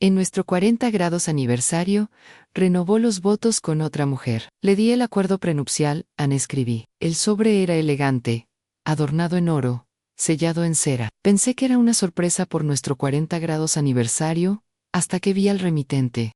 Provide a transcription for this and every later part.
En nuestro 40 grados aniversario, renovó los votos con otra mujer. Le di el acuerdo prenupcial, Anne escribí. El sobre era elegante, adornado en oro, sellado en cera. Pensé que era una sorpresa por nuestro 40 grados aniversario, hasta que vi al remitente.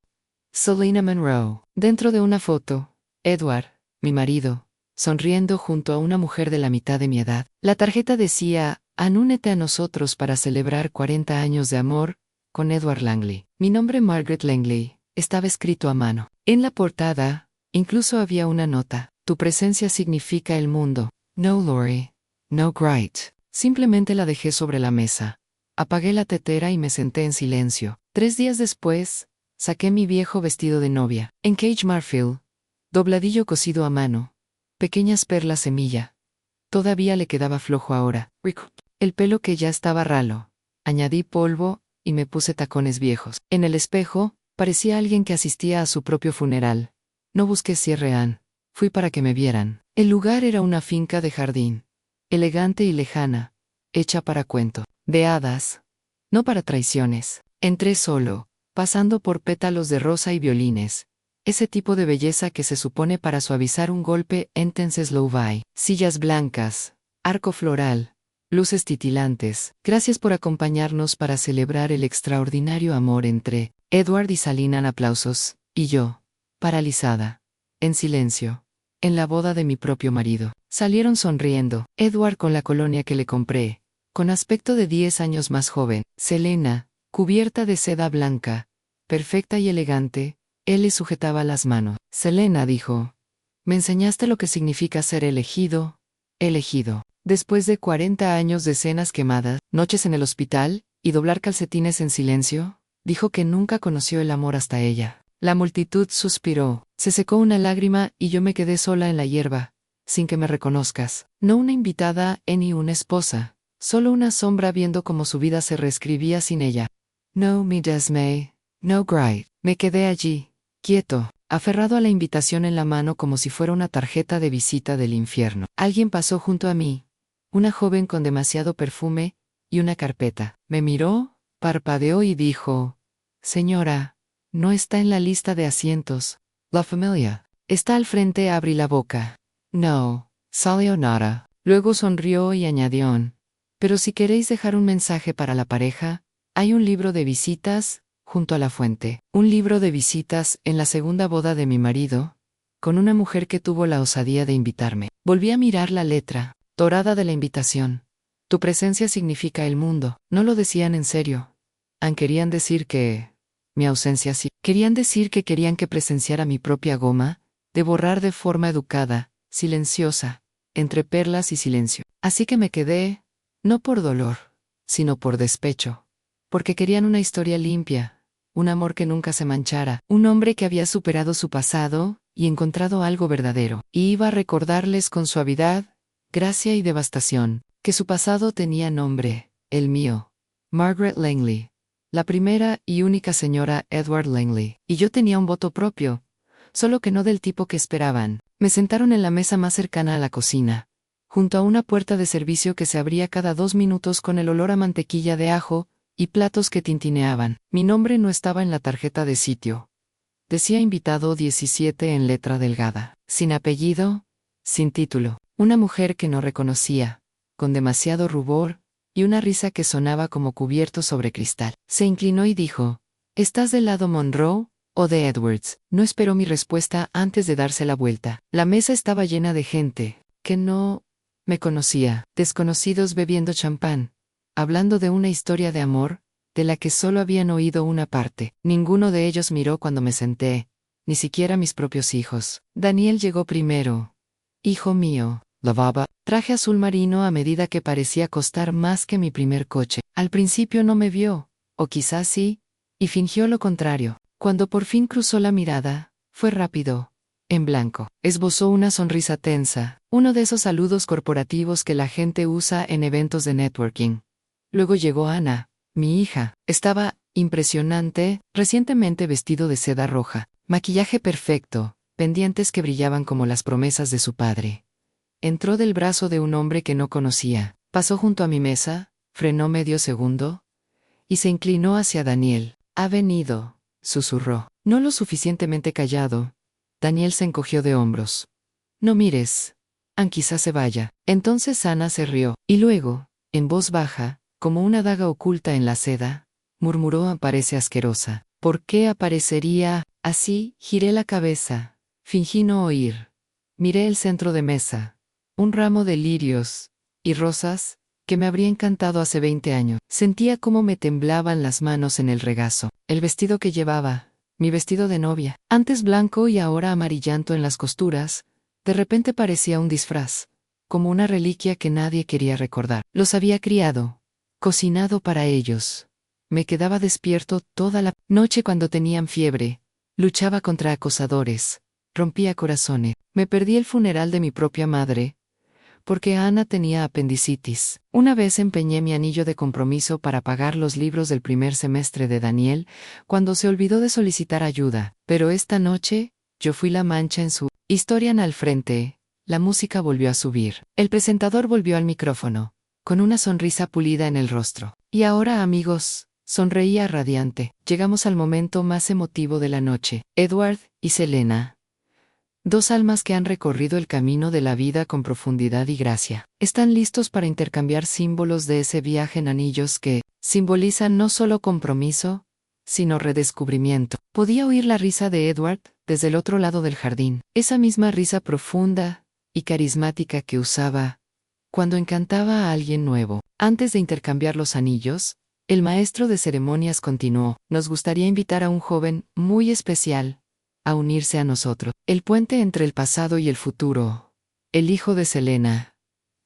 Selena Monroe. Dentro de una foto, Edward, mi marido, sonriendo junto a una mujer de la mitad de mi edad. La tarjeta decía, únete a nosotros para celebrar 40 años de amor, con Edward Langley. Mi nombre, Margaret Langley, estaba escrito a mano. En la portada, incluso había una nota. Tu presencia significa el mundo. No, Lori. No, Wright. Simplemente la dejé sobre la mesa. Apagué la tetera y me senté en silencio. 3 días después, saqué mi viejo vestido de novia. En Cage Marfield, dobladillo cosido a mano. Pequeñas perlas semilla. Todavía le quedaba flojo ahora. El pelo que ya estaba ralo. Añadí polvo y me puse tacones viejos. En el espejo, parecía alguien que asistía a su propio funeral. No busqué cierre, Anne. Fui para que me vieran. El lugar era una finca de jardín. Elegante y lejana. Hecha para cuento. De hadas. No para traiciones. Entré solo, pasando por pétalos de rosa y violines. Ese tipo de belleza que se supone para suavizar un golpe intense slow-fi. Sillas blancas. Arco floral. Luces titilantes. Gracias por acompañarnos para celebrar el extraordinario amor entre Edward y Selena. Aplausos. Y yo, paralizada. En silencio. En la boda de mi propio marido. Salieron sonriendo. Edward con la colonia que le compré. Con aspecto de 10 años más joven. Selena, cubierta de seda blanca. Perfecta y elegante. Él le sujetaba las manos. Selena dijo. Me enseñaste lo que significa ser elegido. Elegido. Después de 40 años de cenas quemadas, noches en el hospital, y doblar calcetines en silencio, dijo que nunca conoció el amor hasta ella. La multitud suspiró, se secó una lágrima y yo me quedé sola en la hierba, sin que me reconozcas. No una invitada ni una esposa, solo una sombra viendo cómo su vida se reescribía sin ella. No, mi Desmay, no, Wright. Me quedé allí, quieto, aferrado a la invitación en la mano como si fuera una tarjeta de visita del infierno. Alguien pasó junto a mí. Una joven con demasiado perfume y una carpeta. Me miró, parpadeó y dijo, Señora, no está en la lista de asientos. La familia. Está al frente. Abrí la boca. No, sayonara. Luego sonrió y añadió, pero si queréis dejar un mensaje para la pareja, hay un libro de visitas, junto a la fuente. Un libro de visitas en la segunda boda de mi marido, con una mujer que tuvo la osadía de invitarme. Volví a mirar la letra dorada de la invitación. Tu presencia significa el mundo. No lo decían en serio. Querían decir que mi ausencia sí. Querían decir que querían que presenciara mi propia goma, de borrar de forma educada, silenciosa, entre perlas y silencio. Así que me quedé, no por dolor, sino por despecho. Porque querían una historia limpia, un amor que nunca se manchara, un hombre que había superado su pasado y encontrado algo verdadero. Y iba a recordarles con suavidad, gracia y devastación, que su pasado tenía nombre, el mío. Margaret Langley. La primera y única señora Edward Langley. Y yo tenía un voto propio, solo que no del tipo que esperaban. Me sentaron en la mesa más cercana a la cocina, junto a una puerta de servicio que se abría cada 2 minutos con el olor a mantequilla de ajo y platos que tintineaban. Mi nombre no estaba en la tarjeta de sitio. Decía invitado 17 en letra delgada. Sin apellido, sin título. Una mujer que no reconocía, con demasiado rubor, y una risa que sonaba como cubierto sobre cristal. Se inclinó y dijo, ¿estás del lado Monroe o de Edwards? No esperó mi respuesta antes de darse la vuelta. La mesa estaba llena de gente, que no me conocía, desconocidos bebiendo champán, hablando de una historia de amor, de la que solo habían oído una parte. Ninguno de ellos miró cuando me senté, ni siquiera mis propios hijos. Daniel llegó primero. Hijo mío, lavaba, traje azul marino a medida que parecía costar más que mi primer coche. Al principio no me vio, o quizás sí, y fingió lo contrario. Cuando por fin cruzó la mirada, fue rápido, en blanco. Esbozó una sonrisa tensa, uno de esos saludos corporativos que la gente usa en eventos de networking. Luego llegó Ana, mi hija. Estaba impresionante, recientemente vestido de seda roja, maquillaje perfecto, pendientes que brillaban como las promesas de su padre. Entró del brazo de un hombre que no conocía, pasó junto a mi mesa, frenó medio segundo, y se inclinó hacia Daniel. Ha venido, susurró. No lo suficientemente callado. Daniel se encogió de hombros. No mires. Ann quizá se vaya. Entonces Ana se rió, y luego, en voz baja, como una daga oculta en la seda, murmuró: aparece asquerosa. ¿Por qué aparecería así? Giré la cabeza. Fingí no oír. Miré el centro de mesa. Un ramo de lirios y rosas que me habría encantado hace 20 años. Sentía cómo me temblaban las manos en el regazo. El vestido que llevaba, mi vestido de novia, antes blanco y ahora amarillento en las costuras, de repente parecía un disfraz, como una reliquia que nadie quería recordar. Los había criado, cocinado para ellos. Me quedaba despierto toda la noche cuando tenían fiebre, luchaba contra acosadores, rompía corazones. Me perdí el funeral de mi propia madre, porque Ana tenía apendicitis. Una vez empeñé mi anillo de compromiso para pagar los libros del primer semestre de Daniel, cuando se olvidó de solicitar ayuda. Pero esta noche, yo fui la mancha en su historia. Al frente, la música volvió a subir. El presentador volvió al micrófono, con una sonrisa pulida en el rostro. Y ahora, amigos, sonreía radiante. Llegamos al momento más emotivo de la noche. Edward y Selena. Dos almas que han recorrido el camino de la vida con profundidad y gracia. Están listos para intercambiar símbolos de ese viaje en anillos que simbolizan no solo compromiso, sino redescubrimiento. Podía oír la risa de Edward desde el otro lado del jardín, esa misma risa profunda y carismática que usaba cuando encantaba a alguien nuevo. Antes de intercambiar los anillos, el maestro de ceremonias continuó: nos gustaría invitar a un joven muy especial a unirse a nosotros. El puente entre el pasado y el futuro. El hijo de Selena,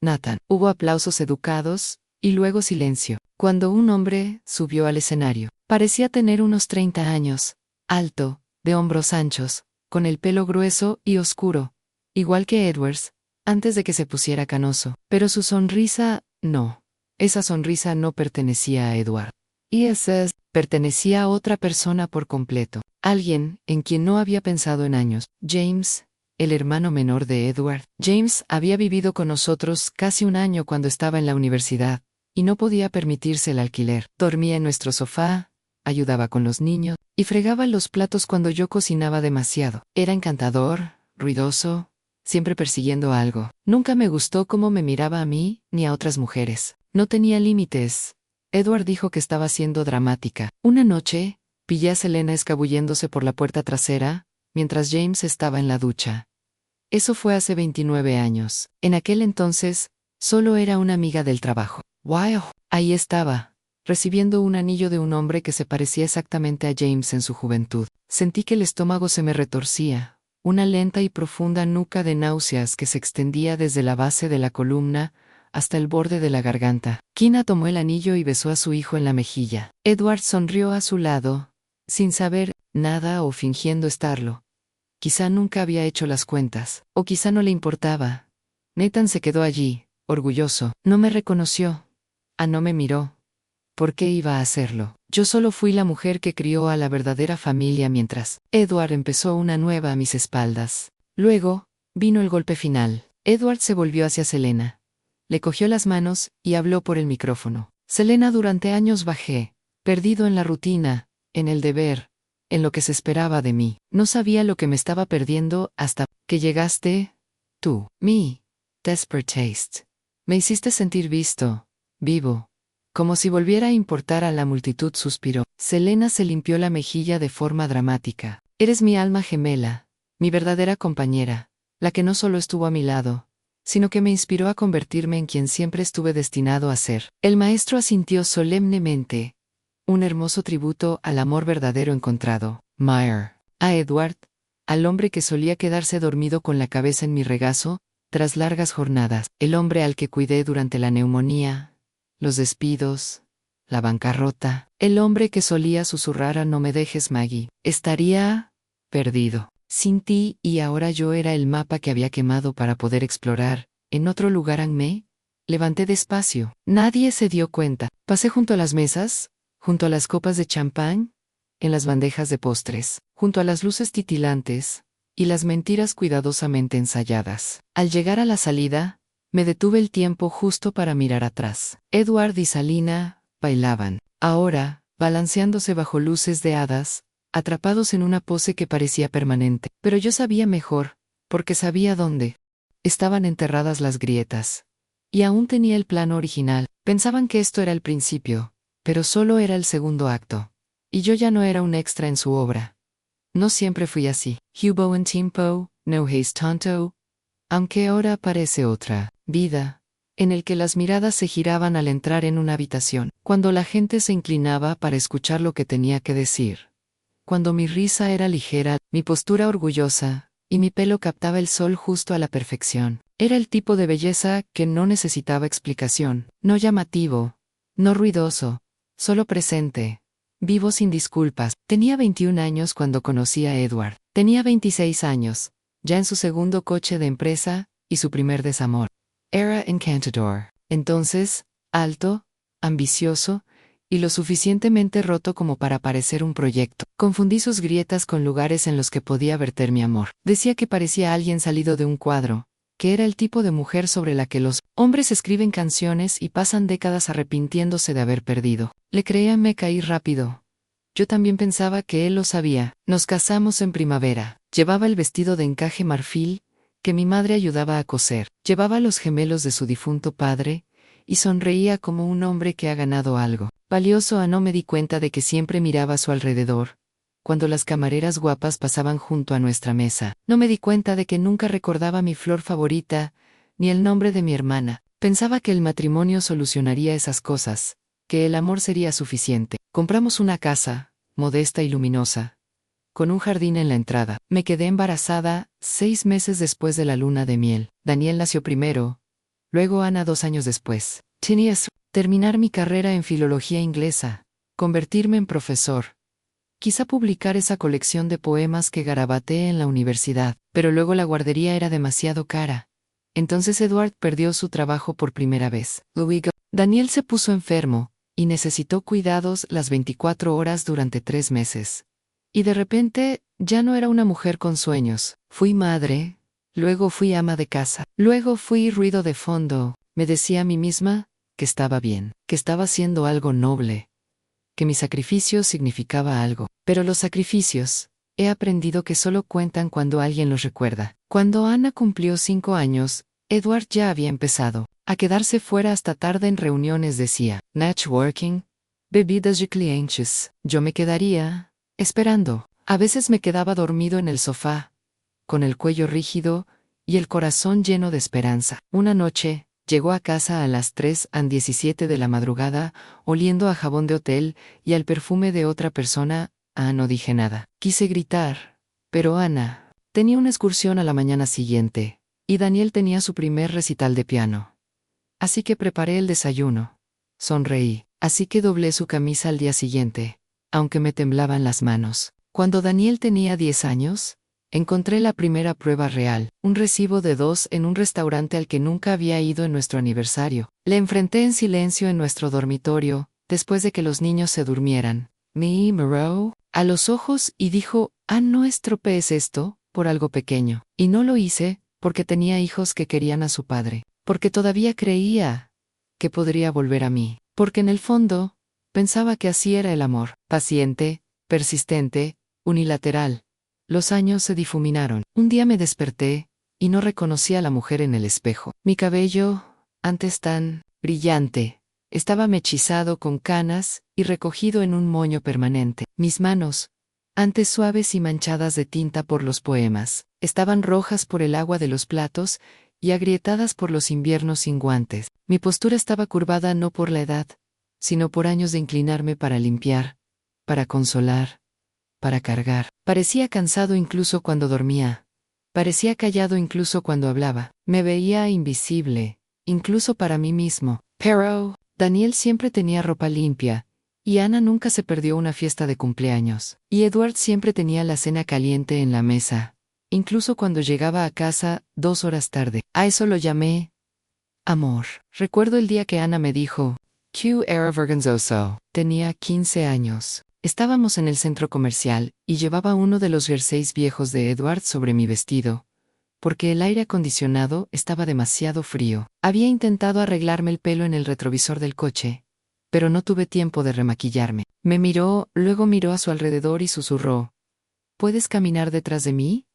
Nathan. Hubo aplausos educados, y luego silencio. Cuando un hombre subió al escenario, parecía tener unos 30 años, alto, de hombros anchos, con el pelo grueso y oscuro, igual que Edwards, antes de que se pusiera canoso. Pero su sonrisa, no. Esa sonrisa no pertenecía a Edward. Y esa pertenecía a otra persona por completo. Alguien en quien no había pensado en años. James, el hermano menor de Edward. James había vivido con nosotros casi un año cuando estaba en la universidad, y no podía permitirse el alquiler. Dormía en nuestro sofá, ayudaba con los niños, y fregaba los platos cuando yo cocinaba demasiado. Era encantador, ruidoso, siempre persiguiendo algo. Nunca me gustó cómo me miraba a mí, ni a otras mujeres. No tenía límites. Edward dijo que estaba siendo dramática. Una noche, pillé a Selena escabulléndose por la puerta trasera, mientras James estaba en la ducha. Eso fue hace 29 años. En aquel entonces, solo era una amiga del trabajo. ¡Wow! Ahí estaba, recibiendo un anillo de un hombre que se parecía exactamente a James en su juventud. Sentí que el estómago se me retorcía, una lenta y profunda nuca de náuseas que se extendía desde la base de la columna hasta el borde de la garganta. Kina tomó el anillo y besó a su hijo en la mejilla. Edward sonrió a su lado, sin saber nada o fingiendo estarlo. Quizá nunca había hecho las cuentas, o quizá no le importaba. Nathan se quedó allí, orgulloso. No me reconoció. No me miró. ¿Por qué iba a hacerlo? Yo solo fui la mujer que crió a la verdadera familia mientras Edward empezó una nueva a mis espaldas. Luego, vino el golpe final. Edward se volvió hacia Selena. Le cogió las manos y habló por el micrófono. Selena, durante años bajé, perdido en la rutina, en el deber, en lo que se esperaba de mí. No sabía lo que me estaba perdiendo hasta que llegaste, tú. Mi desperate taste. Me hiciste sentir visto, vivo, como si volviera a importar a la multitud. Suspiró. Selena se limpió la mejilla de forma dramática. Eres mi alma gemela, mi verdadera compañera, la que no solo estuvo a mi lado, sino que me inspiró a convertirme en quien siempre estuve destinado a ser. El maestro asintió solemnemente, un hermoso tributo al amor verdadero encontrado. Meyer. A Edward, al hombre que solía quedarse dormido con la cabeza en mi regazo, tras largas jornadas, el hombre al que cuidé durante la neumonía, los despidos, la bancarrota, el hombre que solía susurrar a no me dejes, Maggie. Estaría perdido sin ti, y ahora yo era el mapa que había quemado para poder explorar en otro lugar. Me levanté despacio. Nadie se dio cuenta. Pasé junto a las mesas, junto a las copas de champán, en las bandejas de postres, junto a las luces titilantes y las mentiras cuidadosamente ensayadas. Al llegar a la salida, me detuve el tiempo justo para mirar atrás. Edward y Selena bailaban. Ahora, balanceándose bajo luces de hadas, atrapados en una pose que parecía permanente. Pero yo sabía mejor, porque sabía dónde estaban enterradas las grietas. Y aún tenía el plano original. Pensaban que esto era el principio, pero solo era el segundo acto. Y yo ya no era un extra en su obra. No siempre fui así. Hubo un tiempo, no es tanto, aunque ahora parece otra vida, en el que las miradas se giraban al entrar en una habitación, cuando la gente se inclinaba para escuchar lo que tenía que decir. Cuando mi risa era ligera, mi postura orgullosa, y mi pelo captaba el sol justo a la perfección. Era el tipo de belleza que no necesitaba explicación, no llamativo, no ruidoso, solo presente, vivo sin disculpas. Tenía 21 años cuando conocí a Edward. Tenía 26 años, ya en su segundo coche de empresa, y su primer desamor. Era encantador. Entonces, alto, ambicioso, y lo suficientemente roto como para parecer un proyecto. Confundí sus grietas con lugares en los que podía verter mi amor. Decía que parecía alguien salido de un cuadro, que era el tipo de mujer sobre la que los hombres escriben canciones y pasan décadas arrepintiéndose de haber perdido. Le creía, me caí rápido. Yo también pensaba que él lo sabía. Nos casamos en primavera. Llevaba el vestido de encaje marfil, que mi madre ayudaba a coser. Llevaba los gemelos de su difunto padre, y sonreía como un hombre que ha ganado algo valioso. No me di cuenta de que siempre miraba a su alrededor, cuando las camareras guapas pasaban junto a nuestra mesa. No me di cuenta de que nunca recordaba mi flor favorita, ni el nombre de mi hermana. Pensaba que el matrimonio solucionaría esas cosas, que el amor sería suficiente. Compramos una casa, modesta y luminosa, con un jardín en la entrada. Me quedé embarazada 6 meses después de la luna de miel. Daniel nació primero, luego Ana 2 años después. Tenía terminar mi carrera en filología inglesa, convertirme en profesor. Quizá publicar esa colección de poemas que garabateé en la universidad, pero luego la guardería era demasiado cara. Entonces Edward perdió su trabajo por primera vez. Luego, Daniel se puso enfermo, y necesitó cuidados las 24 horas durante 3 meses. Y de repente, ya no era una mujer con sueños. Fui madre, luego fui ama de casa, luego fui ruido de fondo. Me decía a mí misma que estaba bien, que estaba haciendo algo noble, que mi sacrificio significaba algo. Pero los sacrificios, he aprendido que solo cuentan cuando alguien los recuerda. Cuando Ana cumplió 5 años, Edward ya había empezado a quedarse fuera hasta tarde en reuniones. Decía, networking, bebidas de clientes. Yo me quedaría esperando. A veces me quedaba dormido en el sofá, con el cuello rígido y el corazón lleno de esperanza. Una noche, llegó a casa a las 3:17 de la madrugada, oliendo a jabón de hotel y al perfume de otra persona. No dije nada. Quise gritar, pero Ana tenía una excursión a la mañana siguiente, y Daniel tenía su primer recital de piano. Así que preparé el desayuno. Sonreí. Así que doblé su camisa al día siguiente, aunque me temblaban las manos. Cuando Daniel tenía 10 años, encontré la primera prueba real, un recibo de 2 en un restaurante al que nunca había ido en nuestro aniversario. Le enfrenté en silencio en nuestro dormitorio, después de que los niños se durmieran. Me miró a los ojos y dijo, no estropees esto, por algo pequeño. Y no lo hice, porque tenía hijos que querían a su padre, porque todavía creía que podría volver a mí, porque en el fondo, pensaba que así era el amor, paciente, persistente, unilateral. Los años se difuminaron. Un día me desperté, y no reconocí a la mujer en el espejo. Mi cabello, antes tan brillante, estaba mechizado con canas y recogido en un moño permanente. Mis manos, antes suaves y manchadas de tinta por los poemas, estaban rojas por el agua de los platos y agrietadas por los inviernos sin guantes. Mi postura estaba curvada no por la edad, sino por años de inclinarme para limpiar, para consolar, para cargar. Parecía cansado incluso cuando dormía. Parecía callado incluso cuando hablaba. Me veía invisible, incluso para mí mismo. Pero Daniel siempre tenía ropa limpia, y Ana nunca se perdió una fiesta de cumpleaños. Y Edward siempre tenía la cena caliente en la mesa, incluso cuando llegaba a casa 2 horas tarde. A eso lo llamé amor. Recuerdo el día que Ana me dijo, "Q era vergonzoso". Tenía 15 años. Estábamos en el centro comercial, y llevaba uno de los jerseys viejos de Edward sobre mi vestido, porque el aire acondicionado estaba demasiado frío. Había intentado arreglarme el pelo en el retrovisor del coche, pero no tuve tiempo de remaquillarme. Me miró, luego miró a su alrededor y susurró: ¿Puedes caminar detrás de mí?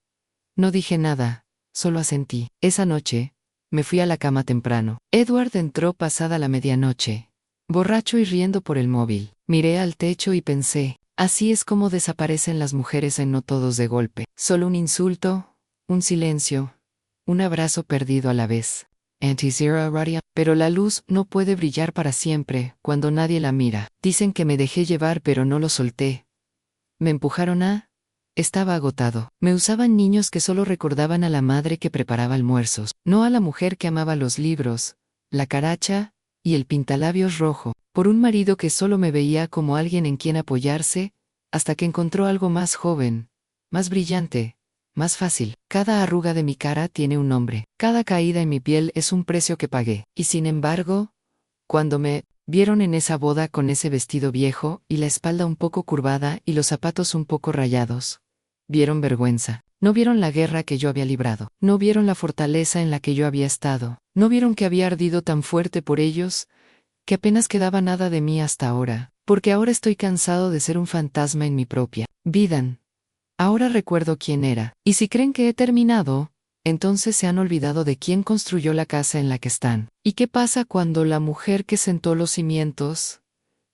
No dije nada, solo asentí. Esa noche, me fui a la cama temprano. Edward entró pasada la medianoche, borracho y riendo por el móvil. Miré al techo y pensé: así es como desaparecen las mujeres en No Todos de golpe. Solo un insulto, un silencio, un abrazo perdido a la vez. Anti-Zero Radiant. Pero la luz no puede brillar para siempre cuando nadie la mira. Dicen que me dejé llevar pero no lo solté. Me empujaron a... Estaba agotado. Me usaban niños que solo recordaban a la madre que preparaba almuerzos, no a la mujer que amaba los libros, la caracha y el pintalabios rojo, por un marido que solo me veía como alguien en quien apoyarse, hasta que encontró algo más joven, más brillante, más fácil. Cada arruga de mi cara tiene un nombre, cada caída en mi piel es un precio que pagué. Y sin embargo, cuando me vieron en esa boda con ese vestido viejo y la espalda un poco curvada y los zapatos un poco rayados, vieron vergüenza. No vieron la guerra que yo había librado. No vieron la fortaleza en la que yo había estado. No vieron que había ardido tan fuerte por ellos, que apenas quedaba nada de mí hasta ahora. Porque ahora estoy cansado de ser un fantasma en mi propia vida. Ahora recuerdo quién era. Y si creen que he terminado, entonces se han olvidado de quién construyó la casa en la que están. ¿Y qué pasa cuando la mujer que sentó los cimientos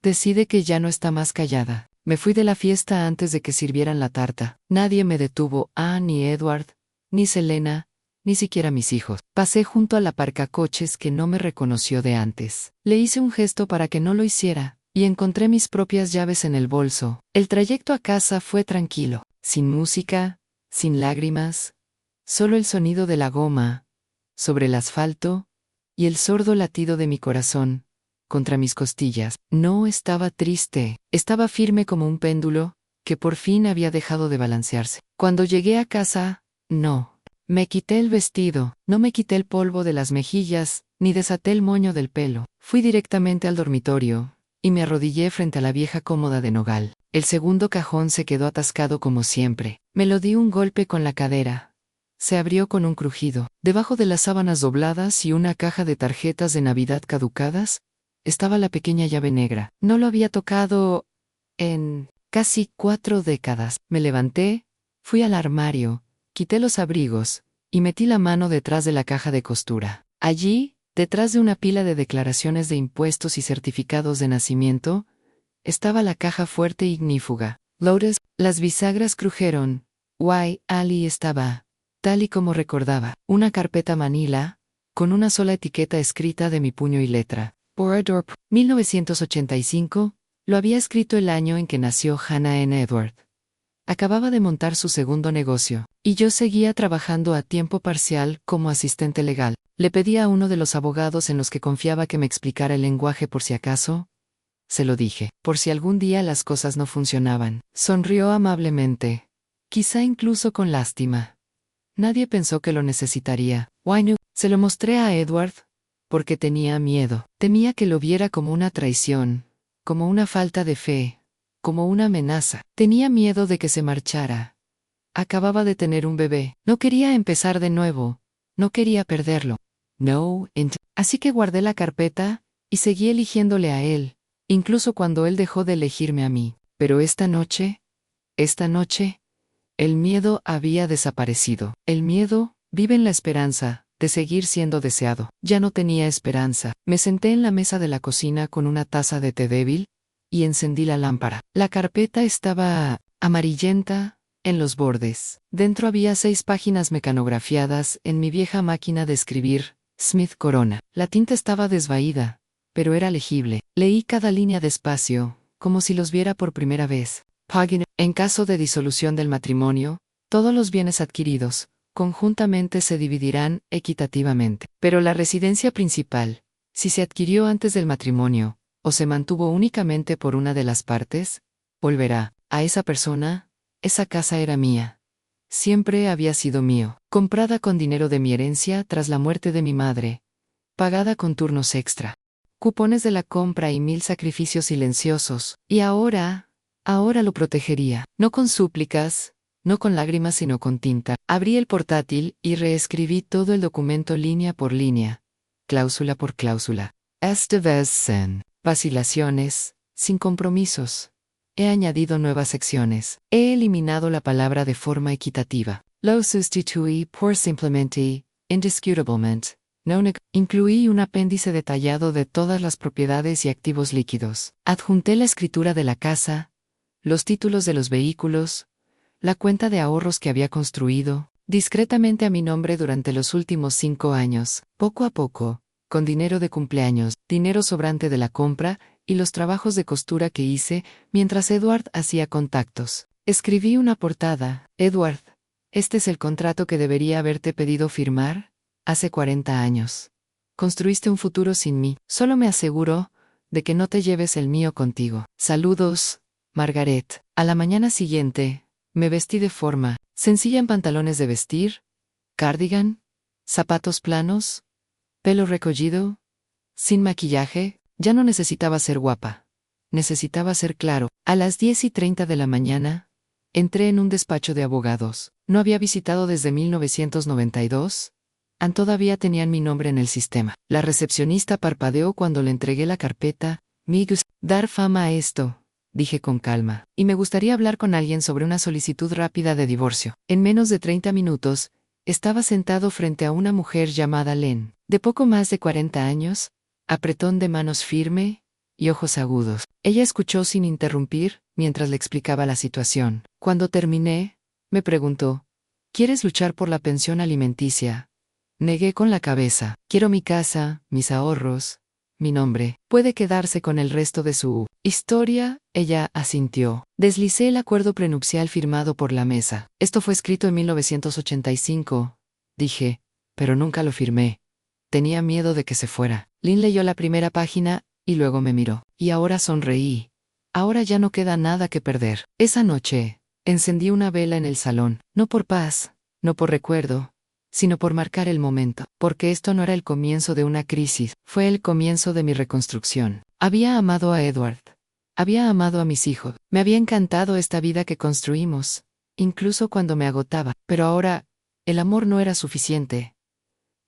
decide que ya no está más callada? Me fui de la fiesta antes de que sirvieran la tarta. Nadie me detuvo, ni Edward, ni Selena, ni siquiera mis hijos. Pasé junto al aparcacoches que no me reconoció de antes. Le hice un gesto para que no lo hiciera, y encontré mis propias llaves en el bolso. El trayecto a casa fue tranquilo, sin música, sin lágrimas, solo el sonido de la goma sobre el asfalto y el sordo latido de mi corazón contra mis costillas. No estaba triste, estaba firme como un péndulo, que por fin había dejado de balancearse. Cuando llegué a casa, no. Me quité el vestido, no me quité el polvo de las mejillas, ni desaté el moño del pelo. Fui directamente al dormitorio, y me arrodillé frente a la vieja cómoda de nogal. El segundo cajón se quedó atascado como siempre. Me lo di un golpe con la cadera. Se abrió con un crujido. Debajo de las sábanas dobladas y una caja de tarjetas de Navidad caducadas, estaba la pequeña llave negra. No lo había tocado en casi 4 décadas. Me levanté, fui al armario, quité los abrigos, y metí la mano detrás de la caja de costura. Allí, detrás de una pila de declaraciones de impuestos y certificados de nacimiento, estaba la caja fuerte e ignífuga. Lotus, las bisagras crujeron. Ali estaba, tal y como recordaba, una carpeta manila, con una sola etiqueta escrita de mi puño y letra. Borador, 1985, lo había escrito el año en que nació Hannah N. Edward. Acababa de montar su segundo negocio, y yo seguía trabajando a tiempo parcial como asistente legal. Le pedí a uno de los abogados en los que confiaba que me explicara el lenguaje por si acaso. Se lo dije, por si algún día las cosas no funcionaban. Sonrió amablemente, quizá incluso con lástima. Nadie pensó que lo necesitaría. Se lo mostré a Edward, porque tenía miedo. Temía que lo viera como una traición, como una falta de fe, como una amenaza. Tenía miedo de que se marchara. Acababa de tener un bebé. No quería empezar de nuevo. No quería perderlo. Así que guardé la carpeta, y seguí eligiéndole a él, incluso cuando él dejó de elegirme a mí. Pero esta noche, el miedo había desaparecido. El miedo vive en la esperanza de seguir siendo deseado. Ya no tenía esperanza. Me senté en la mesa de la cocina con una taza de té débil y encendí la lámpara. La carpeta estaba amarillenta en los bordes. Dentro había 6 páginas mecanografiadas en mi vieja máquina de escribir, Smith Corona. La tinta estaba desvaída, pero era legible. Leí cada línea despacio, como si los viera por primera vez. En caso de disolución del matrimonio, todos los bienes adquiridos conjuntamente se dividirán equitativamente. Pero la residencia principal, si se adquirió antes del matrimonio, o se mantuvo únicamente por una de las partes, volverá a esa persona. Esa casa era mía. Siempre había sido mío. Comprada con dinero de mi herencia tras la muerte de mi madre. Pagada con turnos extra. Cupones de la compra y 1000 sacrificios silenciosos. Y ahora lo protegería. No con súplicas, no con lágrimas sino con tinta. Abrí el portátil y reescribí todo el documento línea por línea, cláusula por cláusula. Esta vez sin vacilaciones, sin compromisos, He añadido nuevas secciones. He eliminado la palabra de forma equitativa. Lo sustituí por simplemente, indiscutablemente. Incluí un apéndice detallado de todas las propiedades y activos líquidos. Adjunté la escritura de la casa, los títulos de los vehículos, la cuenta de ahorros que había construido, discretamente a mi nombre durante los últimos 5 años, poco a poco, con dinero de cumpleaños, dinero sobrante de la compra y los trabajos de costura que hice mientras Edward hacía contactos. Escribí una portada. Edward, este es el contrato que debería haberte pedido firmar hace 40 años. Construiste un futuro sin mí. Solo me aseguro de que no te lleves el mío contigo. Saludos, Margaret. A la mañana siguiente, me vestí de forma sencilla en pantalones de vestir, cardigan, zapatos planos, pelo recogido, sin maquillaje. Ya no necesitaba ser guapa. Necesitaba ser claro. A las 10:30 de la mañana, entré en un despacho de abogados. No había visitado desde 1992. Todavía tenían mi nombre en el sistema. La recepcionista parpadeó cuando le entregué la carpeta. Me gusta dar fama a esto, dije con calma. Y me gustaría hablar con alguien sobre una solicitud rápida de divorcio. En menos de 30 minutos, estaba sentado frente a una mujer llamada Len, de poco más de 40 años, apretón de manos firme y ojos agudos. Ella escuchó sin interrumpir mientras le explicaba la situación. Cuando terminé, me preguntó, ¿quieres luchar por la pensión alimenticia? Negué con la cabeza. Quiero mi casa, mis ahorros, mi nombre. Puede quedarse con el resto de su historia. Ella asintió. Deslicé el acuerdo prenupcial firmado por la mesa. Esto fue escrito en 1985, dije, pero nunca lo firmé. Tenía miedo de que se fuera. Lynn leyó la primera página y luego me miró. Y ahora sonreí. Ahora ya no queda nada que perder. Esa noche, encendí una vela en el salón, no por paz, no por recuerdo, sino por marcar el momento, porque esto no era el comienzo de una crisis, fue el comienzo de mi reconstrucción. Había amado a Edward. Había amado a mis hijos. Me había encantado esta vida que construimos, incluso cuando me agotaba. Pero ahora, el amor no era suficiente.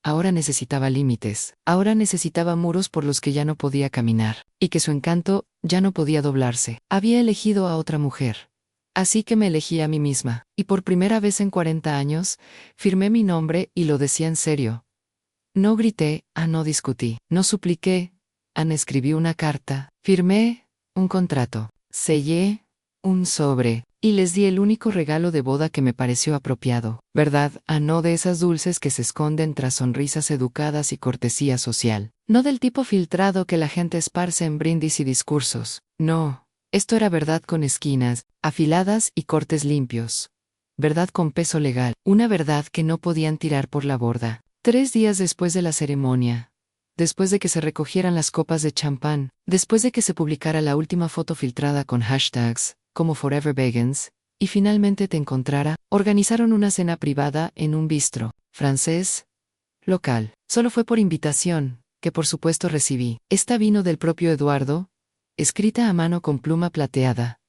Ahora necesitaba límites. Ahora necesitaba muros por los que ya no podía caminar, y que su encanto ya no podía doblarse. Había elegido a otra mujer. Así que me elegí a mí misma, y por primera vez en 40 años, firmé mi nombre y lo decía en serio. No grité, no discutí, no supliqué, escribí una carta, firmé un contrato, sellé un sobre, y les di el único regalo de boda que me pareció apropiado, ¿verdad? No de esas dulces que se esconden tras sonrisas educadas y cortesía social. No del tipo filtrado que la gente esparce en brindis y discursos. No. Esto era verdad con esquinas, afiladas y cortes limpios. Verdad con peso legal, una verdad que no podían tirar por la borda. 3 días después de la ceremonia, después de que se recogieran las copas de champán, después de que se publicara la última foto filtrada con hashtags, como Forever Vegans, y finalmente te encontrara, organizaron una cena privada en un bistro, francés, local. Solo fue por invitación, que por supuesto recibí. Esta vino del propio Eduardo, escrita a mano con pluma plateada.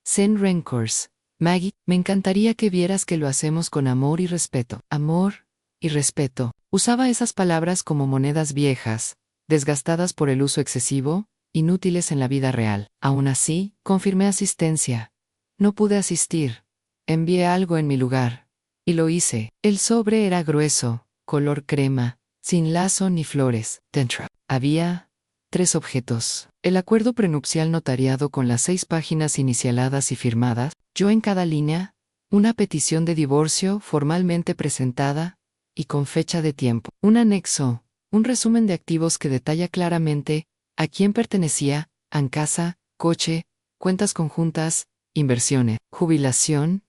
Sen Rencors. Maggie, me encantaría que vieras que lo hacemos con amor y respeto. Amor y respeto. Usaba esas palabras como monedas viejas, desgastadas por el uso excesivo, inútiles en la vida real. Aún así, confirmé asistencia. No pude asistir. Envié algo en mi lugar. Y lo hice. El sobre era grueso, color crema, sin lazo ni flores. Dentro había 3 objetos. El acuerdo prenupcial notariado con las 6 páginas inicialadas y firmadas, yo en cada línea, una petición de divorcio formalmente presentada y con fecha de tiempo. Un anexo, un resumen de activos que detalla claramente a quién pertenecía, casa, coche, cuentas conjuntas, inversiones, jubilación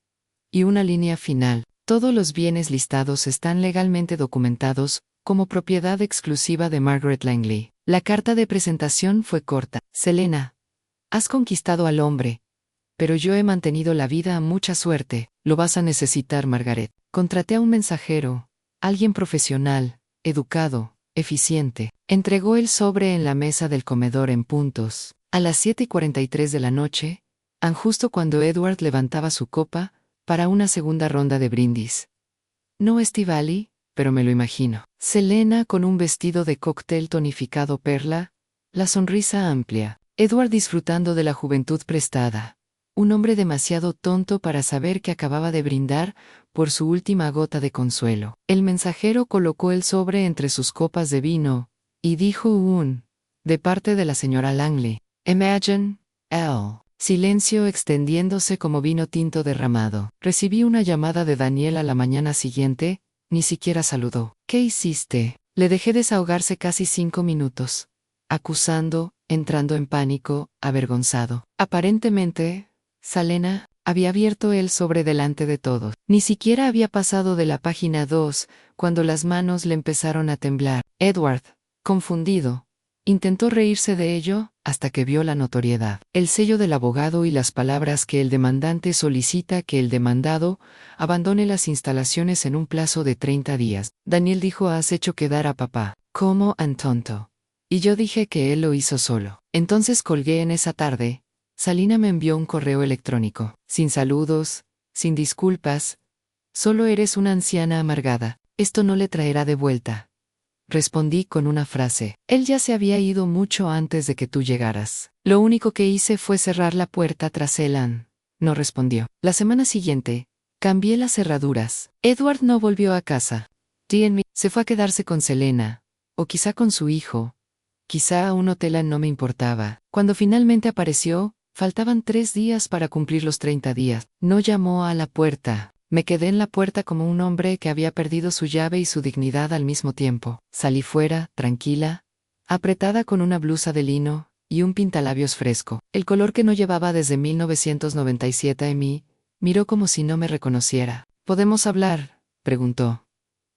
y una línea final. Todos los bienes listados están legalmente documentados como propiedad exclusiva de Margaret Langley. La carta de presentación fue corta. Selena, has conquistado al hombre, pero yo he mantenido la vida a mucha suerte. Lo vas a necesitar, Margaret. Contraté a un mensajero, alguien profesional, educado, eficiente. Entregó el sobre en la mesa del comedor en puntos. A las 7:43 de la noche, justo cuando Edward levantaba su copa para una segunda ronda de brindis. No Estivali, pero me lo imagino. Selena con un vestido de cóctel tonificado perla, la sonrisa amplia. Edward disfrutando de la juventud prestada. un hombre demasiado tonto para saber que acababa de brindar por su última gota de consuelo. El mensajero colocó el sobre entre sus copas de vino, y dijo de parte de la señora Langley. Imagine, L. Silencio extendiéndose como vino tinto derramado. Recibí una llamada de Daniel a la mañana siguiente, ni siquiera saludó. ¿Qué hiciste? Le dejé desahogarse casi 5 minutos, acusando, entrando en pánico, avergonzado. Aparentemente, Salena había abierto el sobre delante de todos. Ni siquiera había pasado de la página 2, cuando las manos le empezaron a temblar. Edward, confundido, intentó reírse de ello, hasta que vio la notoriedad. El sello del abogado y las palabras que el demandante solicita que el demandado abandone las instalaciones en un plazo de 30 días. Daniel dijo: has hecho quedar a papá como un tonto. Y yo dije que él lo hizo solo. Entonces colgué. En esa tarde, Salina me envió un correo electrónico. Sin saludos, sin disculpas. Solo eres una anciana amargada. Esto no le traerá de vuelta. Respondí con una frase. Él ya se había ido mucho antes de que tú llegaras. Lo único que hice fue cerrar la puerta tras él. No respondió. La semana siguiente, cambié las cerraduras. Edward no volvió a casa. Se fue a quedarse con Selena, o quizá con su hijo. Quizá a un hotel. No me importaba. Cuando finalmente apareció, faltaban 3 días para cumplir los 30 días. No llamó a la puerta. Me quedé en la puerta como un hombre que había perdido su llave y su dignidad al mismo tiempo. Salí fuera, tranquila, apretada con una blusa de lino y un pintalabios fresco, el color que no llevaba desde 1997. Miró como si no me reconociera. ¿Podemos hablar?, preguntó.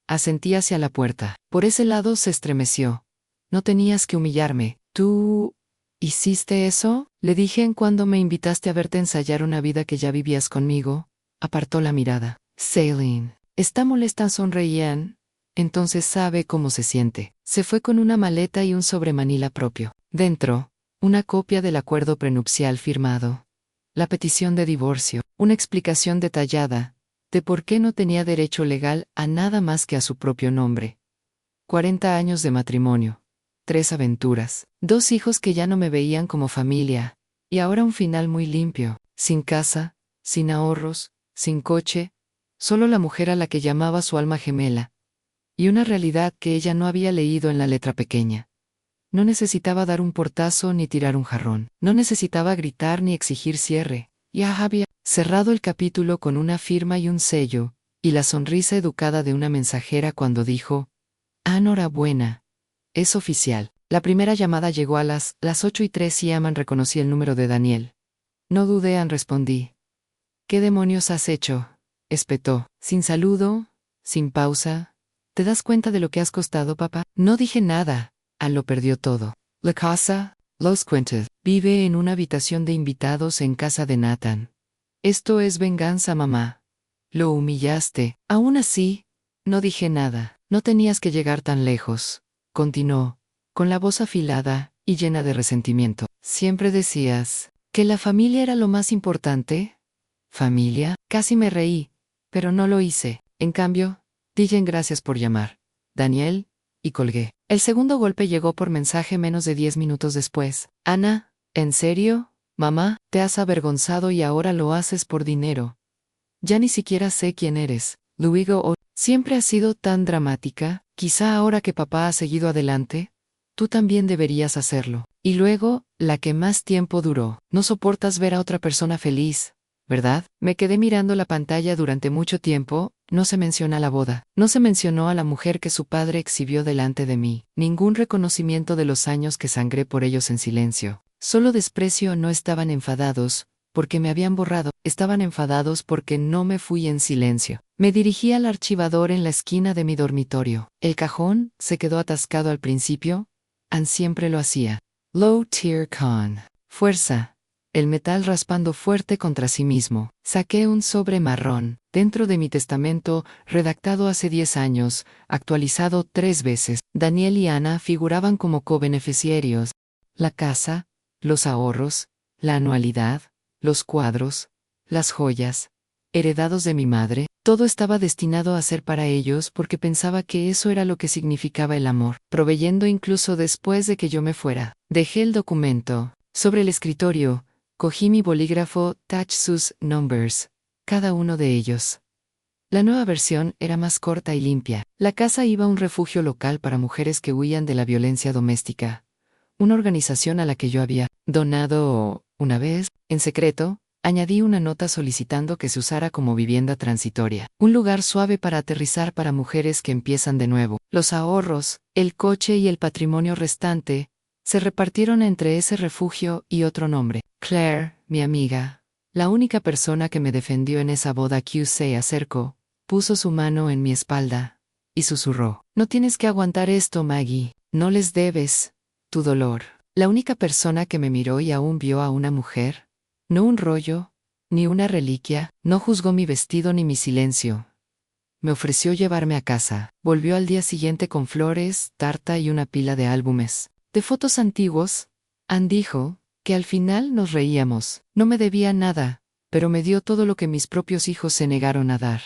Asentí hacia la puerta. Por ese lado se estremeció. No tenías que humillarme. ¿Tú hiciste eso?, le dije. En cuando me invitaste a verte ensayar una vida que ya vivías conmigo. Apartó la mirada. Celine, está molesta. Sonreían. Entonces sabe cómo se siente. Se fue con una maleta y un sobremanila propio. Dentro, una copia del acuerdo prenupcial firmado, la petición de divorcio, una explicación detallada de por qué no tenía derecho legal a nada más que a su propio nombre. 40 años de matrimonio, 3 aventuras, 2 hijos que ya no me veían como familia, y ahora un final muy limpio, sin casa, sin ahorros, sin coche, solo la mujer a la que llamaba su alma gemela, y una realidad que ella no había leído en la letra pequeña. No necesitaba dar un portazo ni tirar un jarrón, no necesitaba gritar ni exigir cierre. Ya había cerrado el capítulo con una firma y un sello, y la sonrisa educada de una mensajera cuando dijo: enhorabuena, es oficial. La primera llamada llegó a las 8:03 y reconocí el número de Daniel. No dudé. Respondí. ¿Qué demonios has hecho?, espetó, sin saludo, sin pausa. ¿Te das cuenta de lo que has costado, papá? No dije nada. Lo perdió todo. La casa, Los Quintes. Vive en una habitación de invitados en casa de Nathan. Esto es venganza, mamá. Lo humillaste. Aún así, no dije nada. No tenías que llegar tan lejos, continuó, con la voz afilada y llena de resentimiento. Siempre decías que la familia era lo más importante. ¿Familia? Casi me reí, pero no lo hice. En cambio, dije gracias por llamar, Daniel, y colgué. El segundo golpe llegó por mensaje menos de 10 minutos después. Ana, ¿en serio, mamá? Te has avergonzado y ahora lo haces por dinero. Ya ni siquiera sé quién eres. Luego, siempre has sido tan dramática. Quizá ahora que papá ha seguido adelante, tú también deberías hacerlo. Y luego, la que más tiempo duró. No soportas ver a otra persona feliz, ¿verdad? Me quedé mirando la pantalla durante mucho tiempo. No se menciona la boda. No se mencionó a la mujer que su padre exhibió delante de mí. Ningún reconocimiento de los años que sangré por ellos en silencio. Solo desprecio. No estaban enfadados porque me habían borrado. Estaban enfadados porque no me fui en silencio. Me dirigí al archivador en la esquina de mi dormitorio. El cajón se quedó atascado al principio. Siempre lo hacía. Low tier con fuerza. El metal raspando fuerte contra sí mismo. Saqué un sobre marrón. Dentro de mi testamento, redactado hace 10 años, actualizado 3 veces, Daniel y Ana figuraban como co-beneficiarios. La casa, los ahorros, la anualidad, los cuadros, las joyas, heredados de mi madre, todo estaba destinado a ser para ellos porque pensaba que eso era lo que significaba el amor, proveyendo incluso después de que yo me fuera. Dejé el documento sobre el escritorio, Cogí mi bolígrafo, touch sus numbers, cada uno de ellos. La nueva versión era más corta y limpia. La casa iba a un refugio local para mujeres que huían de la violencia doméstica. Una organización a la que yo había donado una vez, en secreto. Añadí una nota solicitando que se usara como vivienda transitoria. Un lugar suave para aterrizar para mujeres que empiezan de nuevo. Los ahorros, el coche y el patrimonio restante se repartieron entre ese refugio y otro nombre. Claire, mi amiga, la única persona que me defendió en esa boda que se acercó, puso su mano en mi espalda y susurró: «No tienes que aguantar esto, Maggie. No les debes tu dolor». La única persona que me miró y aún vio a una mujer. No un rollo, ni una reliquia, no juzgó mi vestido ni mi silencio. Me ofreció llevarme a casa. Volvió al día siguiente con flores, tarta y una pila de álbumes. De fotos antiguos. Ann dijo que al final nos reíamos. No me debía nada, pero me dio todo lo que mis propios hijos se negaron a dar.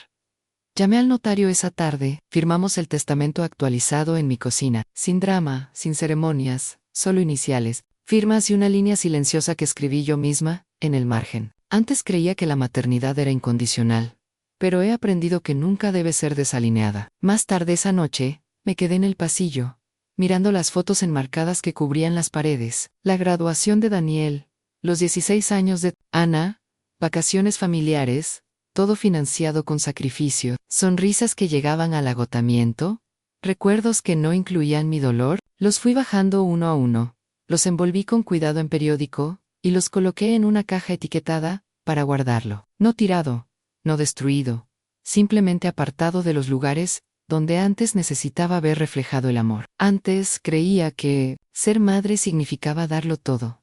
Llamé al notario esa tarde, firmamos el testamento actualizado en mi cocina, sin drama, sin ceremonias, solo iniciales, firmas y una línea silenciosa que escribí yo misma, en el margen. Antes creía que la maternidad era incondicional, pero he aprendido que nunca debe ser desalineada. Más tarde esa noche, me quedé en el pasillo, mirando las fotos enmarcadas que cubrían las paredes, la graduación de Daniel, los 16 años de Ana, vacaciones familiares, todo financiado con sacrificio, sonrisas que llegaban al agotamiento, recuerdos que no incluían mi dolor. Los fui bajando uno a uno, los envolví con cuidado en periódico, y los coloqué en una caja etiquetada, para guardarlo. No tirado, no destruido, simplemente apartado de los lugares donde antes necesitaba ver reflejado el amor. Antes creía que ser madre significaba darlo todo.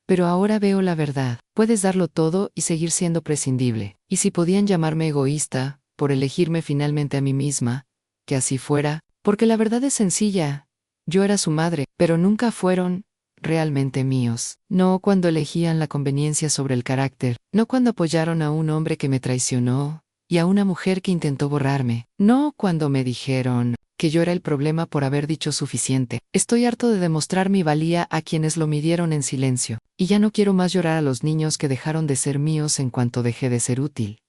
Pero ahora veo la verdad. Puedes darlo todo y seguir siendo prescindible. Y si podían llamarme egoísta, por elegirme finalmente a mí misma, que así fuera, porque la verdad es sencilla. Yo era su madre, pero nunca fueron realmente míos. No cuando elegían la conveniencia sobre el carácter, no cuando apoyaron a un hombre que me traicionó, y a una mujer que intentó borrarme, no cuando me dijeron que yo era el problema por haber dicho suficiente. Estoy harto de demostrar mi valía a quienes lo midieron en silencio, y ya no quiero más llorar a los niños que dejaron de ser míos en cuanto dejé de ser útil.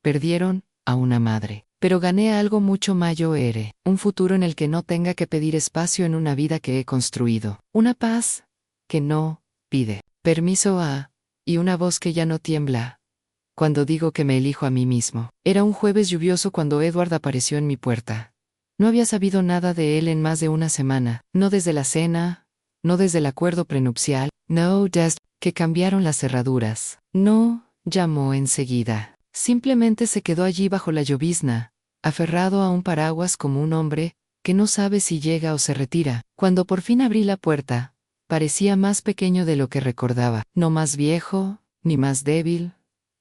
Perdieron a una madre, pero gané algo mucho mayor, un futuro en el que no tenga que pedir espacio en una vida que he construido, una paz que no pide permiso y una voz que ya no tiembla cuando digo que me elijo a mí mismo. Era un jueves lluvioso cuando Edward apareció en mi puerta. No había sabido nada de él en más de una semana, no desde la cena, no desde el acuerdo prenupcial, no desde que cambiaron las cerraduras. No llamó enseguida. Simplemente se quedó allí bajo la llovizna, aferrado a un paraguas como un hombre que no sabe si llega o se retira. Cuando por fin abrí la puerta, parecía más pequeño de lo que recordaba, no más viejo, ni más débil,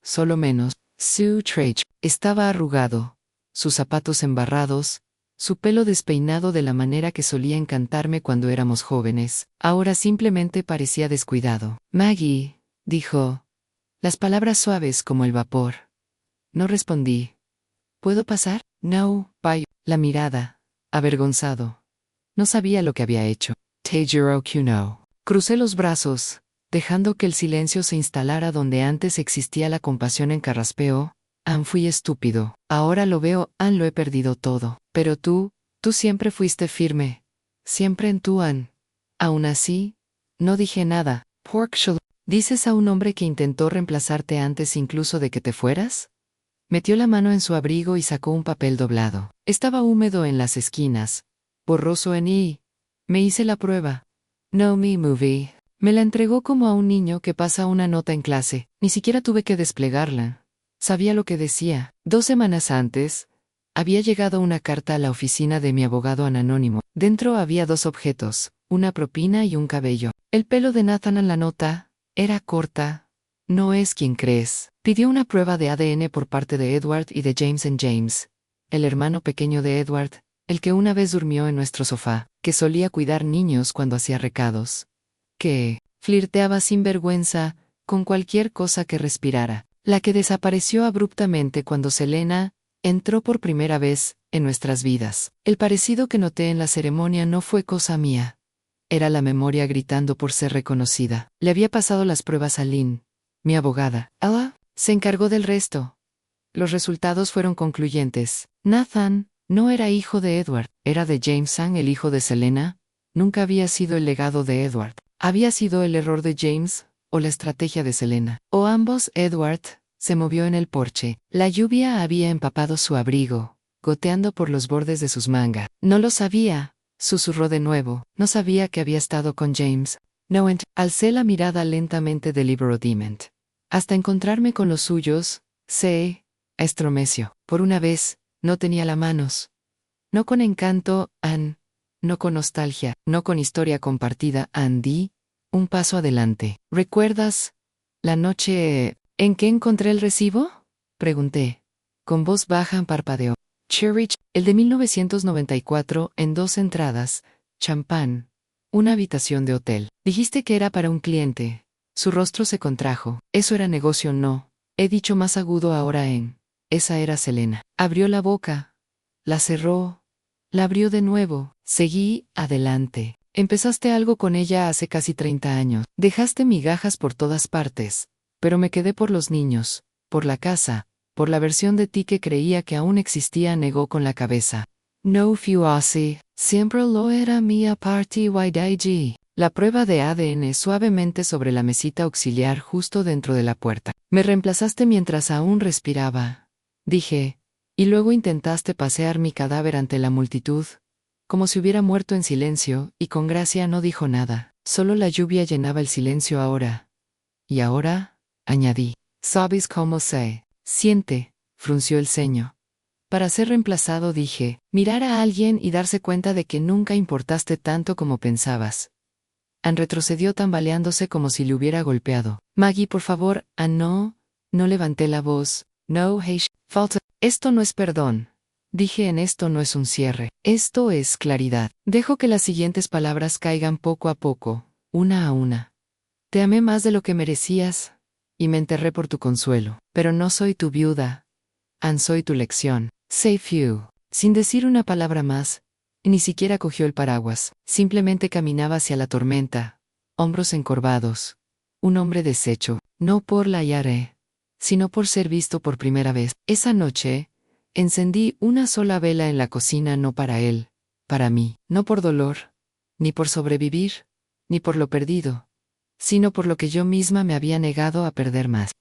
solo menos. Su traje estaba arrugado, sus zapatos embarrados, su pelo despeinado de la manera que solía encantarme cuando éramos jóvenes, ahora simplemente parecía descuidado. «Maggie», dijo, las palabras suaves como el vapor. No respondí. «¿Puedo pasar?» «No, bye». La mirada, avergonzado. No sabía lo que había hecho. «Teijiro Kuno». Crucé los brazos, dejando que el silencio se instalara donde antes existía la compasión en carraspeo. «Ann, fui estúpido. Ahora lo veo, Ann, lo he perdido todo. Pero tú siempre fuiste firme. Siempre en tu Ann». Aún así, no dije nada. «Porkshell, ¿dices a un hombre que intentó reemplazarte antes incluso de que te fueras?» Metió la mano en su abrigo y sacó un papel doblado. Estaba húmedo en las esquinas, borroso me hice la prueba. «No me movie». Me la entregó como a un niño que pasa una nota en clase. Ni siquiera tuve que desplegarla. Sabía lo que decía. 2 semanas antes, había llegado una carta a la oficina de mi abogado anónimo. Dentro había 2 objetos, una propina y un cabello. El pelo de Nathan en la nota era corta. «No es quien crees». Pidió una prueba de ADN por parte de Edward y de James James, el hermano pequeño de Edward, el que una vez durmió en nuestro sofá, que solía cuidar niños cuando hacía recados, que flirteaba sin vergüenza con cualquier cosa que respirara, la que desapareció abruptamente cuando Selena entró por primera vez en nuestras vidas. El parecido que noté en la ceremonia no fue cosa mía. Era la memoria gritando por ser reconocida. Le había pasado las pruebas a Lynn, mi abogada. Ella se encargó del resto. Los resultados fueron concluyentes. Nathan no era hijo de Edward, era de Jameson, el hijo de Selena. Nunca había sido el legado de Edward. Había sido el error de James o la estrategia de Selena. O ambos. Edward se movió en el porche. La lluvia había empapado su abrigo, goteando por los bordes de sus mangas. No lo sabía, susurró de nuevo. No sabía que había estado con James. No. Alcé la mirada lentamente deliberadamente. Hasta encontrarme con los suyos, se estremeció. Por una vez, no tenía las manos. No con encanto, Anne. No con nostalgia, no con historia compartida, Andy. Un paso adelante. ¿Recuerdas la noche en que encontré el recibo? Pregunté. Con voz baja parpadeó. Cherich, el de 1994, en 2 entradas, champán, una habitación de hotel. Dijiste que era para un cliente. Su rostro se contrajo. Eso era negocio, no. He dicho más agudo ahora en. Esa era Selena. Abrió la boca. La cerró. La abrió de nuevo. Seguí adelante. Empezaste algo con ella hace casi 30 años. Dejaste migajas por todas partes. Pero me quedé por los niños, por la casa, por la versión de ti que creía que aún existía, negó con la cabeza. No fue así. Siempre lo era mía party YG. La prueba de ADN suavemente sobre la mesita auxiliar justo dentro de la puerta. Me reemplazaste mientras aún respiraba. Dije. Y luego intentaste pasear mi cadáver ante la multitud, como si hubiera muerto en silencio, y con gracia no dijo nada. Solo la lluvia llenaba el silencio ahora. Y ahora, añadí, ¿sabes cómo se siente? Frunció el ceño. Para ser reemplazado dije, mirar a alguien y darse cuenta de que nunca importaste tanto como pensabas. Anne retrocedió tambaleándose como si le hubiera golpeado. Maggie, por favor. No levanté la voz. No, Heish, falta. Esto no es perdón. Dije, en esto no es un cierre. Esto es claridad. Dejo que las siguientes palabras caigan poco a poco, una a una. Te amé más de lo que merecías, y me enterré por tu consuelo. Pero no soy tu viuda. Anne, soy tu lección. Say few. Sin decir una palabra más, ni siquiera cogió el paraguas. Simplemente caminaba hacia la tormenta, hombros encorvados. Un hombre deshecho, no por la Yare, sino por ser visto por primera vez. Esa noche, encendí una sola vela en la cocina, no para él, para mí. No por dolor, ni por sobrevivir, ni por lo perdido, sino por lo que yo misma me había negado a perder más.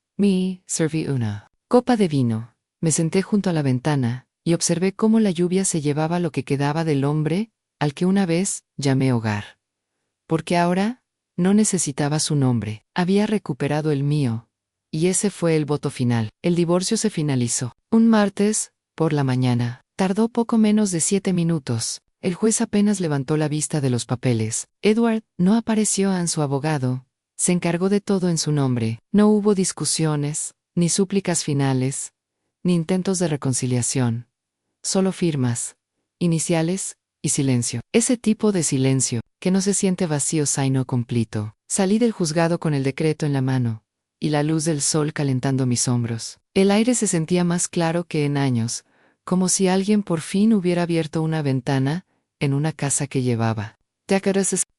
Serví una copa de vino. Me senté junto a la ventana, y observé cómo la lluvia se llevaba lo que quedaba del hombre, al que una vez llamé hogar. Porque ahora, no necesitaba su nombre, había recuperado el mío. Y ese fue el voto final. El divorcio se finalizó. Un martes, por la mañana. Tardó poco menos de 7 minutos. El juez apenas levantó la vista de los papeles. Edward no apareció. En su abogado se encargó de todo en su nombre. No hubo discusiones, ni súplicas finales, ni intentos de reconciliación. Solo firmas, iniciales y silencio. Ese tipo de silencio, que no se siente vacío sino completo. Salí del juzgado con el decreto en la mano, y la luz del sol calentando mis hombros. El aire se sentía más claro que en años, como si alguien por fin hubiera abierto una ventana en una casa que llevaba.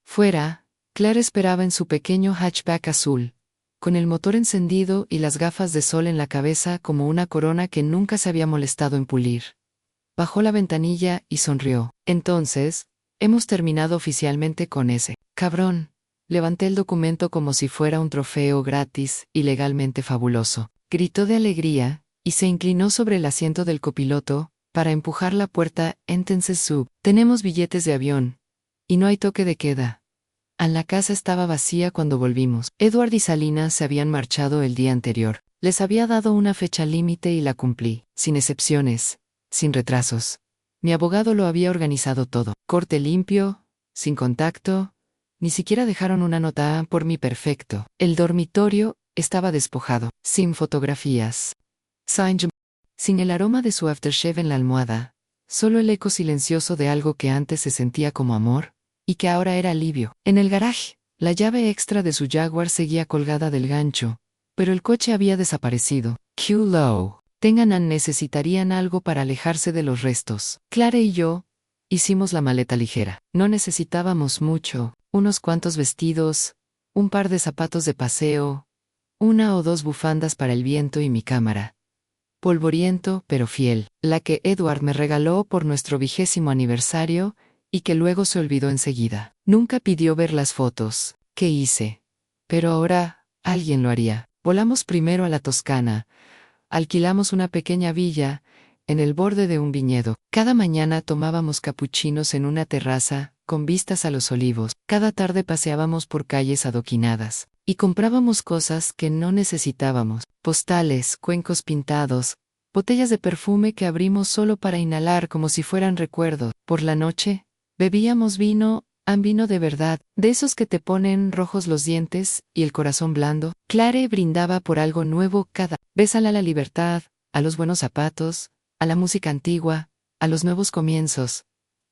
Fuera, Claire esperaba en su pequeño hatchback azul, con el motor encendido y las gafas de sol en la cabeza como una corona que nunca se había molestado en pulir. Bajó la ventanilla y sonrió. Entonces, hemos terminado oficialmente con ese cabrón. Levanté el documento como si fuera un trofeo gratis y legalmente fabuloso. Gritó de alegría, y se inclinó sobre el asiento del copiloto, para empujar la puerta. Entonces tenemos billetes de avión. Y no hay toque de queda. La casa estaba vacía cuando volvimos. Edward y Salina se habían marchado el día anterior. Les había dado una fecha límite y la cumplí, sin excepciones, sin retrasos. Mi abogado lo había organizado todo. Corte limpio, sin contacto, ni siquiera dejaron una nota por mí. Perfecto. El dormitorio estaba despojado, sin fotografías. Sin el aroma de su aftershave en la almohada, solo el eco silencioso de algo que antes se sentía como amor, y que ahora era alivio. En el garaje, la llave extra de su Jaguar seguía colgada del gancho, pero el coche había desaparecido. Necesitarían algo para alejarse de los restos. Claire y yo hicimos la maleta ligera. No necesitábamos mucho, unos cuantos vestidos, un par de zapatos de paseo, una o dos bufandas para el viento y mi cámara. Polvoriento, pero fiel, la que Edward me regaló por nuestro 20º aniversario y que luego se olvidó enseguida. Nunca pidió ver las fotos. ¿Qué hice? Pero ahora, alguien lo haría. Volamos primero a la Toscana. Alquilamos una pequeña villa en el borde de un viñedo. Cada mañana tomábamos capuchinos en una terraza, con vistas a los olivos. Cada tarde paseábamos por calles adoquinadas. Y comprábamos cosas que no necesitábamos. Postales, cuencos pintados, botellas de perfume que abrimos solo para inhalar como si fueran recuerdos. Por la noche, bebíamos vino de verdad, de esos que te ponen rojos los dientes y el corazón blando. Clare brindaba por algo nuevo cada vez, a la libertad, a los buenos zapatos, a la música antigua, a los nuevos comienzos.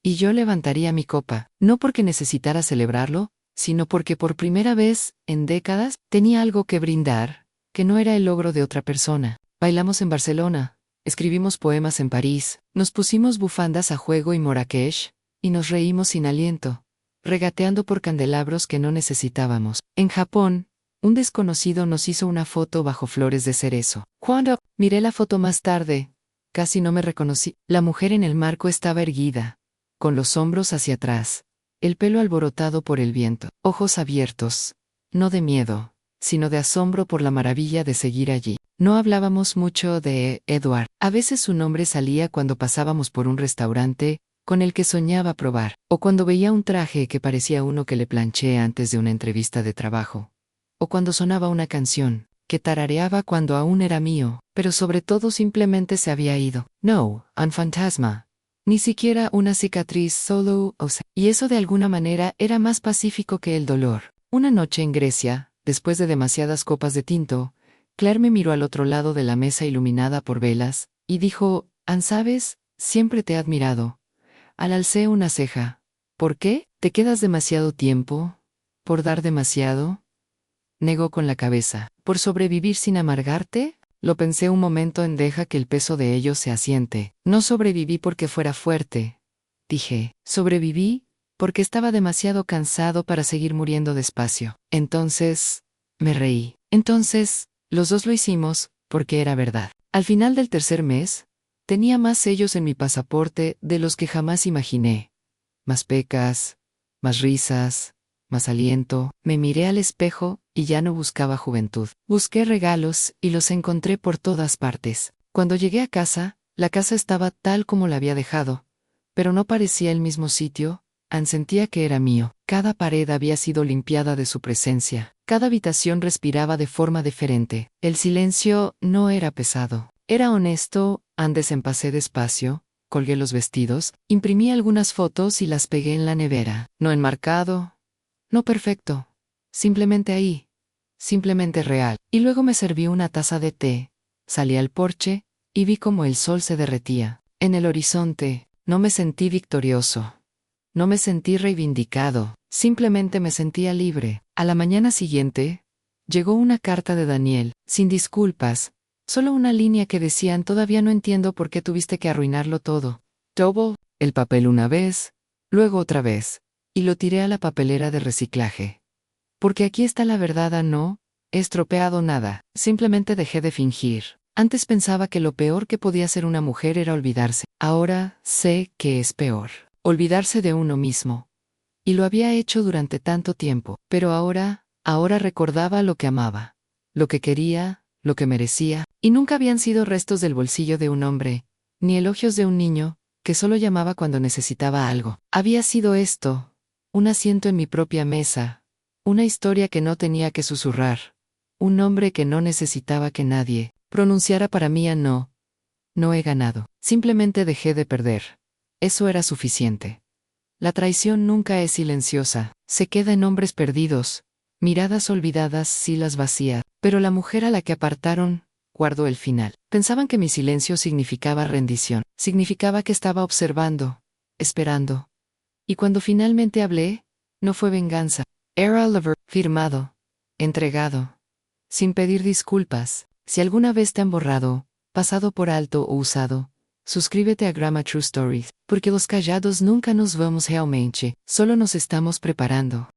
Y yo levantaría mi copa, no porque necesitara celebrarlo, sino porque por primera vez, en décadas, tenía algo que brindar, que no era el logro de otra persona. Bailamos en Barcelona, escribimos poemas en París, nos pusimos bufandas a juego en Marrakech, y nos reímos sin aliento, regateando por candelabros que no necesitábamos. En Japón, un desconocido nos hizo una foto bajo flores de cerezo. Cuando miré la foto más tarde, casi no me reconocí. La mujer en el marco estaba erguida, con los hombros hacia atrás, el pelo alborotado por el viento, ojos abiertos, no de miedo, sino de asombro por la maravilla de seguir allí. No hablábamos mucho de Edward. A veces su nombre salía cuando pasábamos por un restaurante con el que soñaba probar, o cuando veía un traje que parecía uno que le planché antes de una entrevista de trabajo, o cuando sonaba una canción que tarareaba cuando aún era mío, pero sobre todo simplemente se había ido. No, un fantasma. Ni siquiera una cicatriz solo, y eso de alguna manera era más pacífico que el dolor. Una noche en Grecia, después de demasiadas copas de tinto, Claire me miró al otro lado de la mesa iluminada por velas, y dijo, ¿sabes? Siempre te he admirado. Alcé una ceja. ¿Por qué? ¿Te quedas demasiado tiempo? ¿Por dar demasiado? Negó con la cabeza. ¿Por sobrevivir sin amargarte? Lo pensé un momento en deja que el peso de ello se asiente. No sobreviví porque fuera fuerte. Dije, sobreviví porque estaba demasiado cansado para seguir muriendo despacio. Entonces, me reí. Entonces, los dos lo hicimos, porque era verdad. Al final del tercer mes, tenía más sellos en mi pasaporte de los que jamás imaginé. Más pecas, más risas, más aliento. Me miré al espejo y ya no buscaba juventud. Busqué regalos y los encontré por todas partes. Cuando llegué a casa, la casa estaba tal como la había dejado, pero no parecía el mismo sitio. Sentía que era mío. Cada pared había sido limpiada de su presencia. Cada habitación respiraba de forma diferente. El silencio no era pesado. Era honesto. Desempacé despacio, colgué los vestidos, imprimí algunas fotos y las pegué en la nevera. No enmarcado, no perfecto, simplemente ahí, simplemente real. Y luego me serví una taza de té, salí al porche, y vi cómo el sol se derretía. En el horizonte, no me sentí victorioso. No me sentí reivindicado, simplemente me sentía libre. A la mañana siguiente, llegó una carta de Daniel, sin disculpas, solo una línea que decían todavía no entiendo por qué tuviste que arruinarlo todo. Double, el papel una vez, luego otra vez, y lo tiré a la papelera de reciclaje. Porque aquí está la verdad, no he estropeado nada, simplemente dejé de fingir. Antes pensaba que lo peor que podía hacer una mujer era olvidarse. Ahora sé que es peor olvidarse de uno mismo. Y lo había hecho durante tanto tiempo, pero ahora recordaba lo que amaba, lo que quería, lo que merecía, y nunca habían sido restos del bolsillo de un hombre, ni elogios de un niño, que solo llamaba cuando necesitaba algo. Había sido esto, un asiento en mi propia mesa, una historia que no tenía que susurrar, un nombre que no necesitaba que nadie pronunciara para mí. No he ganado, simplemente dejé de perder. Eso era suficiente. La traición nunca es silenciosa, se queda en hombres perdidos, miradas olvidadas, silas vacías. Pero la mujer a la que apartaron, guardó el final. Pensaban que mi silencio significaba rendición, significaba que estaba observando, esperando. Y cuando finalmente hablé, no fue venganza. Era lover, firmado, entregado, sin pedir disculpas. Si alguna vez te han borrado, pasado por alto o usado, suscríbete a Grandma True Stories, porque los callados nunca nos vamos realmente, solo nos estamos preparando.